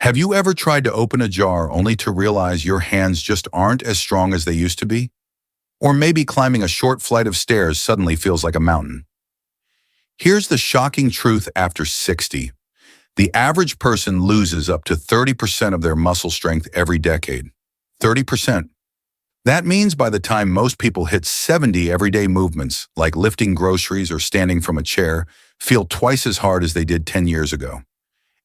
Have you ever tried to open a jar only to realize your hands just aren't as strong as they used to be? Or maybe climbing a short flight of stairs suddenly feels like a mountain. Here's the shocking truth after 60. The average person loses up to 30% of their muscle strength every decade. 30%. That means by the time most people hit 70, everyday movements, like lifting groceries or standing from a chair, feel twice as hard as they did 10 years ago.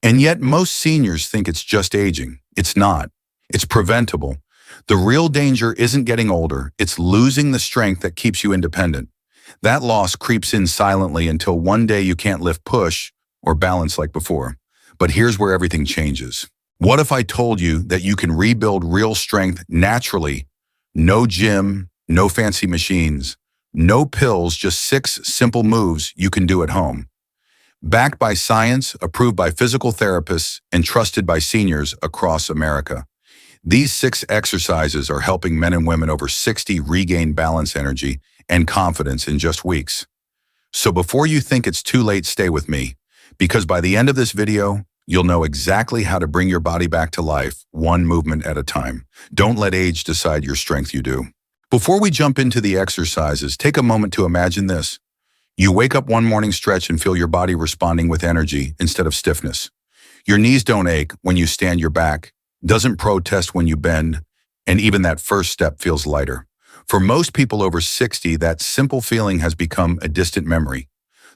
And yet most seniors think it's just aging. It's not. It's preventable. The real danger isn't getting older, it's losing the strength that keeps you independent. That loss creeps in silently until one day you can't lift push or balance like before. But here's where everything changes. What if I told you that you can rebuild real strength naturally? No gym, no fancy machines, no pills, just 6 simple moves you can do at home. Backed by science, approved by physical therapists, and trusted by seniors across America. These 6 exercises are helping men and women over 60 regain balance, energy, and confidence in just weeks. So before you think it's too late, stay with me, because by the end of this video, you'll know exactly how to bring your body back to life, one movement at a time. Don't let age decide your strength, you do. Before we jump into the exercises, take a moment to imagine this. You wake up one morning, stretch, and feel your body responding with energy instead of stiffness. Your knees don't ache when you stand, your back doesn't protest when you bend, and even that first step feels lighter. For most people over 60, that simple feeling has become a distant memory.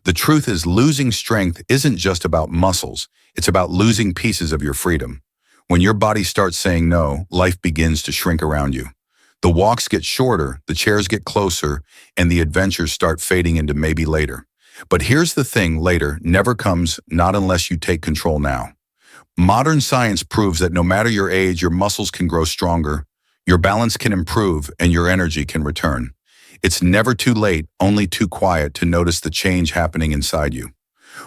The truth is, losing strength isn't just about muscles, it's about losing pieces of your freedom. When your body starts saying no, life begins to shrink around you. The walks get shorter, the chairs get closer, and the adventures start fading into maybe later. But here's the thing, later never comes, not unless you take control now. Modern science proves that no matter your age, your muscles can grow stronger, your balance can improve, and your energy can return. It's never too late, only too quiet to notice the change happening inside you.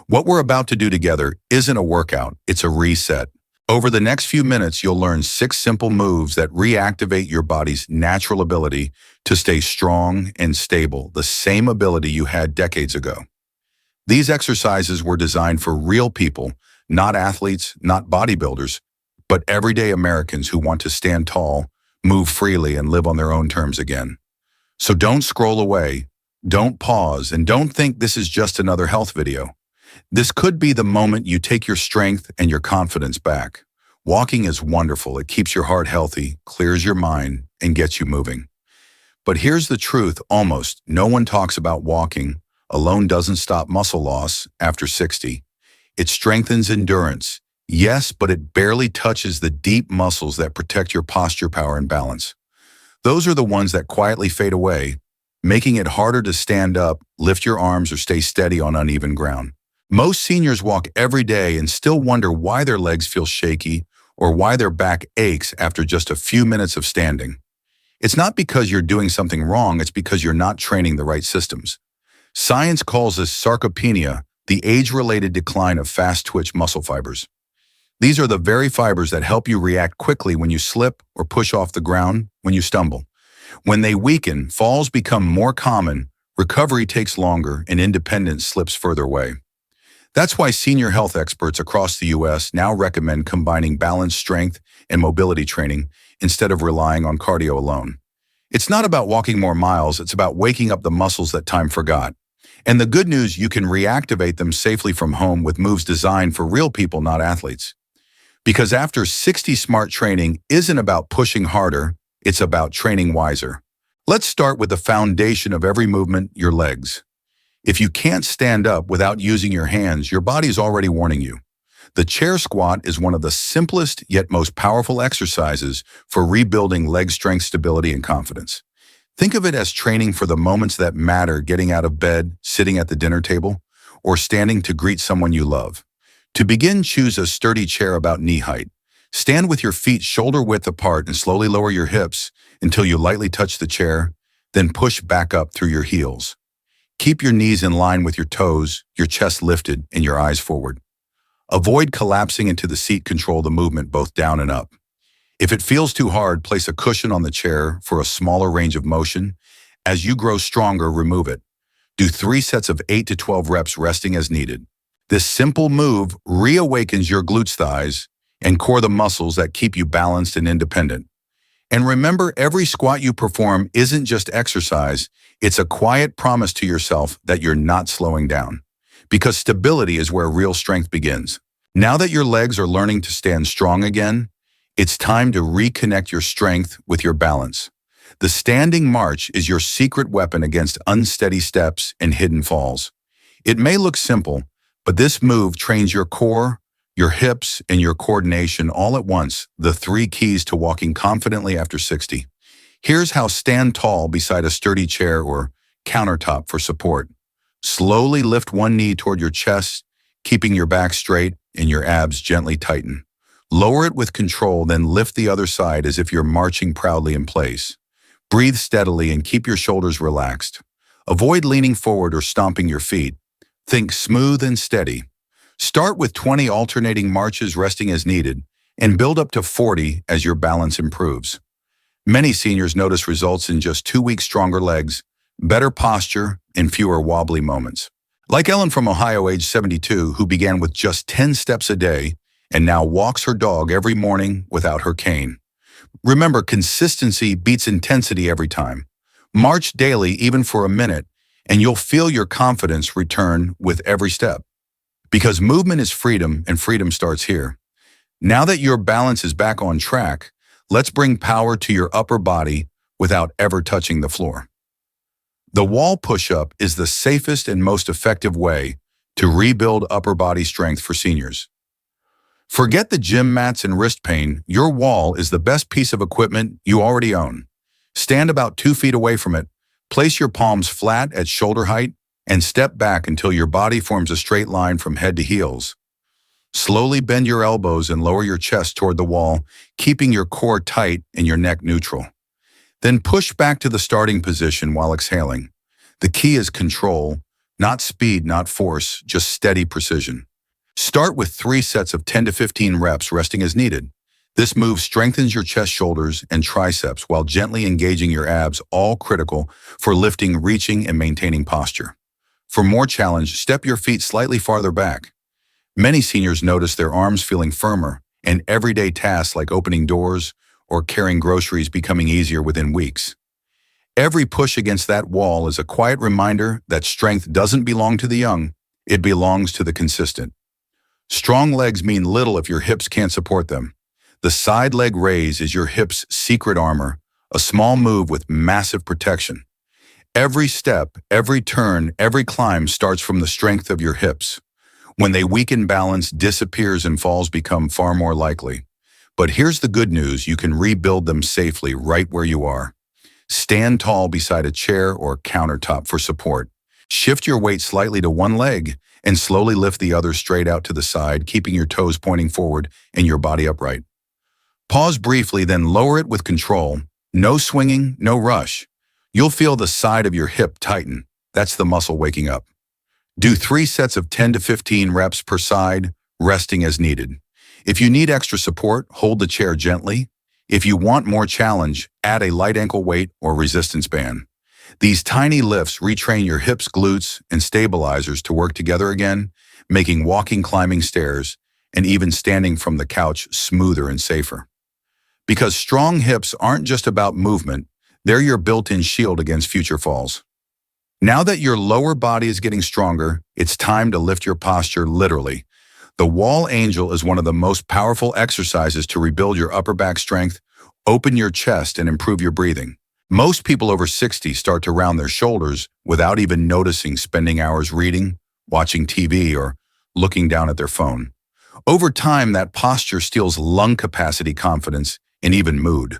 What we're about to do together isn't a workout, it's a reset. Over the next few minutes, you'll learn 6 simple moves that reactivate your body's natural ability to stay strong and stable, the same ability you had decades ago. These exercises were designed for real people, not athletes, not bodybuilders, but everyday Americans who want to stand tall, move freely, and live on their own terms again. So don't scroll away, don't pause, and don't think this is just another health video. This could be the moment you take your strength and your confidence back. Walking is wonderful. It keeps your heart healthy, clears your mind, and gets you moving. But here's the truth, almost no one talks about walking alone doesn't stop muscle loss after 60. It strengthens endurance, yes, but it barely touches the deep muscles that protect your posture, power, and balance. Those are the ones that quietly fade away, making it harder to stand up, lift your arms, or stay steady on uneven ground. Most seniors walk every day and still wonder why their legs feel shaky or why their back aches after just a few minutes of standing. It's not because you're doing something wrong, it's because you're not training the right systems. Science calls this sarcopenia, the age-related decline of fast-twitch muscle fibers. These are the very fibers that help you react quickly when you slip or push off the ground when you stumble. When they weaken, falls become more common, recovery takes longer, and independence slips further away. That's why senior health experts across the U.S. now recommend combining balance, strength, and mobility training instead of relying on cardio alone. It's not about walking more miles, it's about waking up the muscles that time forgot. And the good news, you can reactivate them safely from home with moves designed for real people, not athletes. Because after 60, smart training isn't about pushing harder, it's about training wiser. Let's start with the foundation of every movement, your legs. If you can't stand up without using your hands, your body's already warning you. The chair squat is one of the simplest yet most powerful exercises for rebuilding leg strength, stability, and confidence. Think of it as training for the moments that matter, getting out of bed, sitting at the dinner table, or standing to greet someone you love. To begin, choose a sturdy chair about knee height. Stand with your feet shoulder width apart and slowly lower your hips until you lightly touch the chair, then push back up through your heels. Keep your knees in line with your toes, your chest lifted, and your eyes forward. Avoid collapsing into the seat, control the movement both down and up. If it feels too hard, place a cushion on the chair for a smaller range of motion. As you grow stronger, remove it. Do 3 sets of 8 to 12 reps, resting as needed. This simple move reawakens your glutes, thighs, and core the muscles that keep you balanced and independent. And remember, every squat you perform isn't just exercise, it's a quiet promise to yourself that you're not slowing down. Because stability is where real strength begins. Now that your legs are learning to stand strong again, it's time to reconnect your strength with your balance. The standing march is your secret weapon against unsteady steps and hidden falls. It may look simple, but this move trains your core, your hips, and your coordination all at once, the three keys to walking confidently after 60. Here's how: stand tall beside a sturdy chair or countertop for support. Slowly lift one knee toward your chest, keeping your back straight and your abs gently tighten. Lower it with control, then lift the other side as if you're marching proudly in place. Breathe steadily and keep your shoulders relaxed. Avoid leaning forward or stomping your feet. Think smooth and steady. Start with 20 alternating marches resting as needed, and build up to 40 as your balance improves. Many seniors notice results in just 2 weeks: stronger legs, better posture, and fewer wobbly moments. Like Ellen from Ohio, age 72, who began with just 10 steps a day and now walks her dog every morning without her cane. Remember, consistency beats intensity every time. March daily, even for a minute, and you'll feel your confidence return with every step. Because movement is freedom, and freedom starts here. Now that your balance is back on track, let's bring power to your upper body without ever touching the floor. The wall push-up is the safest and most effective way to rebuild upper body strength for seniors. Forget the gym mats and wrist pain. Your wall is the best piece of equipment you already own. Stand about 2 feet away from it, place your palms flat at shoulder height, and step back until your body forms a straight line from head to heels. Slowly bend your elbows and lower your chest toward the wall, keeping your core tight and your neck neutral. Then push back to the starting position while exhaling. The key is control, not speed, not force, just steady precision. Start with 3 sets of 10 to 15 reps, resting as needed. This move strengthens your chest, shoulders, and triceps while gently engaging your abs, all critical for lifting, reaching, and maintaining posture. For more challenge, step your feet slightly farther back. Many seniors notice their arms feeling firmer, and everyday tasks like opening doors or carrying groceries becoming easier within weeks. Every push against that wall is a quiet reminder that strength doesn't belong to the young, it belongs to the consistent. Strong legs mean little if your hips can't support them. The side leg raise is your hip's secret armor, a small move with massive protection. Every step, every turn, every climb starts from the strength of your hips. When they weaken, balance disappears and falls become far more likely. But here's the good news: you can rebuild them safely right where you are. Stand tall beside a chair or countertop for support. Shift your weight slightly to one leg and slowly lift the other straight out to the side, keeping your toes pointing forward and your body upright. Pause briefly, then lower it with control. No swinging, no rush. You'll feel the side of your hip tighten. That's the muscle waking up. Do 3 sets of 10 to 15 reps per side, resting as needed. If you need extra support, hold the chair gently. If you want more challenge, add a light ankle weight or resistance band. These tiny lifts retrain your hips, glutes, and stabilizers to work together again, making walking, climbing stairs, and even standing from the couch smoother and safer. Because strong hips aren't just about movement, they're your built-in shield against future falls. Now that your lower body is getting stronger, it's time to lift your posture literally. The wall angel is one of the most powerful exercises to rebuild your upper back strength, open your chest, and improve your breathing. Most people over 60 start to round their shoulders without even noticing, spending hours reading, watching TV, or looking down at their phone. Over time, that posture steals lung capacity, confidence, and even mood.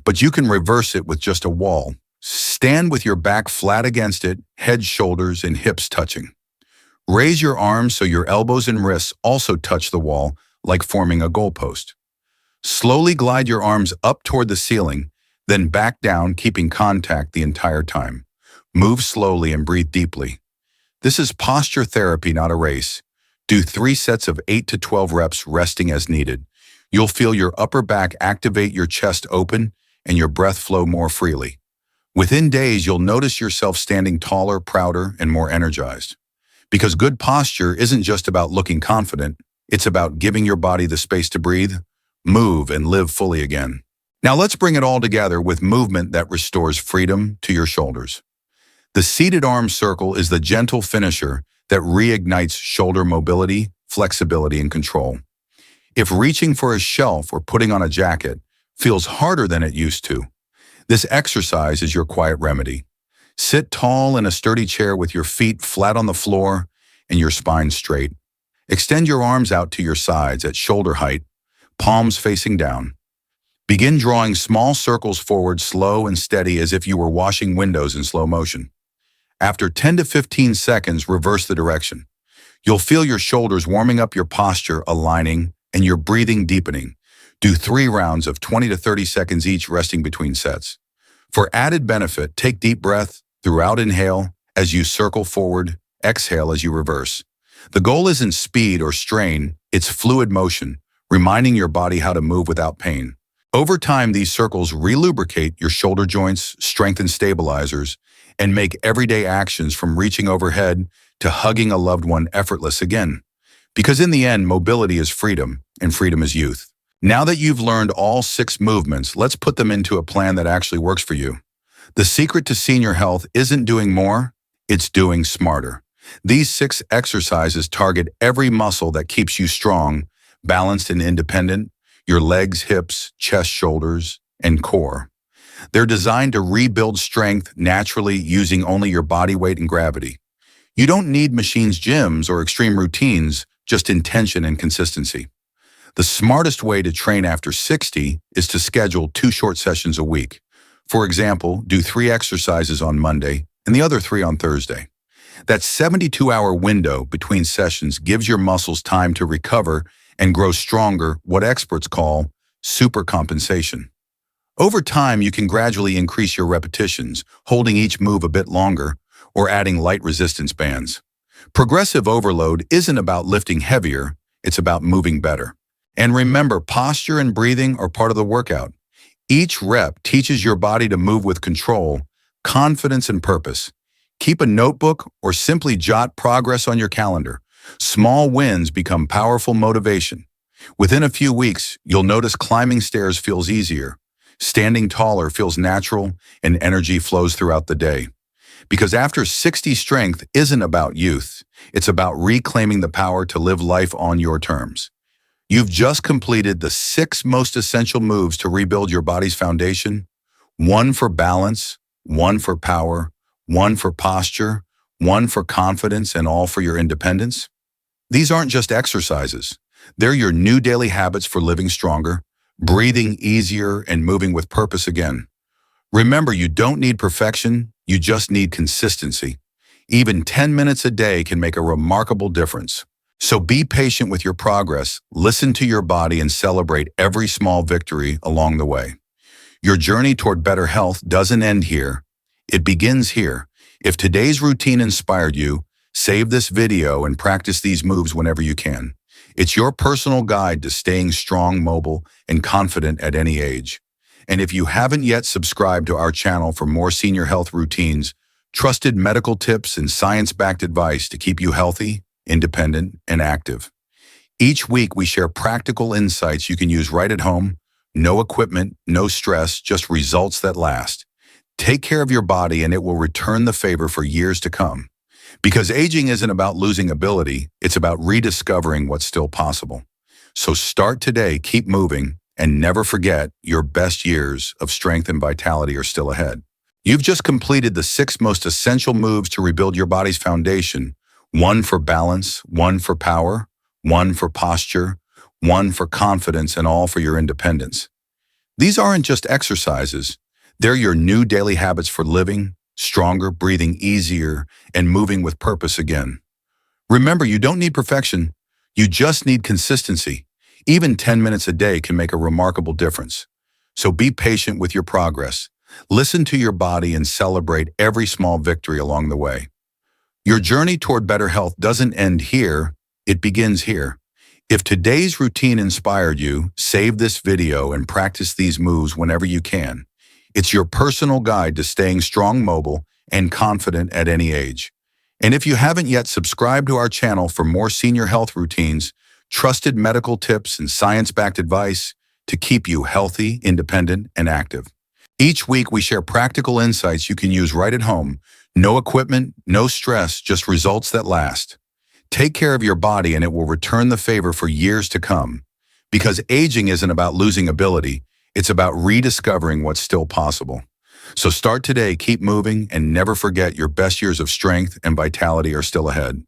But you can reverse it with just a wall. Stand with your back flat against it, head, shoulders, and hips touching. Raise your arms so your elbows and wrists also touch the wall, like forming a goalpost. Slowly glide your arms up toward the ceiling, then back down, keeping contact the entire time. Move slowly and breathe deeply. This is posture therapy, not a race. Do 3 sets of 8 to 12 reps, resting as needed. You'll feel your upper back activate, your chest open, and your breath flow more freely. Within days, you'll notice yourself standing taller, prouder, and more energized. Because good posture isn't just about looking confident, It's about giving your body the space to breathe, move, and live fully again. Now let's bring it all together with movement that restores freedom to your shoulders. The seated arm circle is the gentle finisher that reignites shoulder mobility, flexibility, and control. If reaching for a shelf or putting on a jacket feels harder than it used to, this exercise is your quiet remedy. Sit tall in a sturdy chair with your feet flat on the floor and your spine straight. Extend your arms out to your sides at shoulder height, palms facing down. Begin drawing small circles forward, slow and steady, as if you were washing windows in slow motion. After 10 to 15 seconds, reverse the direction. You'll feel your shoulders warming up, your posture aligning, and your breathing deepening. Do 3 rounds of 20 to 30 seconds each, resting between sets. For added benefit, take deep breath throughout. Inhale as you circle forward, exhale as you reverse. The goal isn't speed or strain, it's fluid motion, reminding your body how to move without pain. Over time, these circles relubricate your shoulder joints, strengthen stabilizers, and make everyday actions from reaching overhead to hugging a loved one effortless again. Because in the end, mobility is freedom, and freedom is youth. Now that you've learned all 6 movements, let's put them into a plan that actually works for you. The secret to senior health isn't doing more, it's doing smarter. These 6 exercises target every muscle that keeps you strong, balanced, and independent: your legs, hips, chest, shoulders, and core. They're designed to rebuild strength naturally using only your body weight and gravity. You don't need machines, gyms, or extreme routines, just intention and consistency. The smartest way to train after 60 is to schedule 2 short sessions a week. For example, do 3 exercises on Monday and the other 3 on Thursday. That 72-hour window between sessions gives your muscles time to recover and grow stronger, what experts call supercompensation. Over time, you can gradually increase your repetitions, holding each move a bit longer or adding light resistance bands. Progressive overload isn't about lifting heavier, it's about moving better. And remember, posture and breathing are part of the workout. Each rep teaches your body to move with control, confidence, and purpose. Keep a notebook or simply jot progress on your calendar. Small wins become powerful motivation. Within a few weeks, you'll notice climbing stairs feels easier, standing taller feels natural, and energy flows throughout the day. Because after 60, strength isn't about youth. It's about reclaiming the power to live life on your terms. You've just completed the 6 most essential moves to rebuild your body's foundation: 1 for balance, 1 for power, 1 for posture, 1 for confidence, and all for your independence. These aren't just exercises. They're your new daily habits for living stronger, breathing easier, and moving with purpose again. Remember, you don't need perfection, you just need consistency. Even 10 minutes a day can make a remarkable difference. So be patient with your progress, listen to your body, and celebrate every small victory along the way. Your journey toward better health doesn't end here. It begins here. If today's routine inspired you, save this video and practice these moves whenever you can. It's your personal guide to staying strong, mobile, and confident at any age. And if you haven't yet subscribed to our channel for more senior health routines, trusted medical tips, and science-backed advice to keep you healthy, independent, and active. Each week, we share practical insights you can use right at home. No equipment, no stress, just results that last. Take care of your body and it will return the favor for years to come. Because aging isn't about losing ability, it's about rediscovering what's still possible. So start today, keep moving, and never forget your best years of strength and vitality are still ahead. You've just completed the 6 most essential moves to rebuild your body's foundation: 1 for balance, 1 for power, 1 for posture, 1 for confidence, and all for your independence. These aren't just exercises. They're your new daily habits for living stronger, breathing easier, and moving with purpose again. Remember, you don't need perfection. You just need consistency. Even 10 minutes a day can make a remarkable difference. So be patient with your progress. Listen to your body and celebrate every small victory along the way. Your journey toward better health doesn't end here, it begins here. If today's routine inspired you, save this video and practice these moves whenever you can. It's your personal guide to staying strong, mobile, and confident at any age. And if you haven't yet subscribed to our channel for more senior health routines, trusted medical tips and science-backed advice to keep you healthy, independent, and active. Each week, we share practical insights you can use right at home. No equipment, no stress, just results that last. Take care of your body and it will return the favor for years to come. Because aging isn't about losing ability, it's about rediscovering what's still possible. So start today, keep moving, and never forget your best years of strength and vitality are still ahead.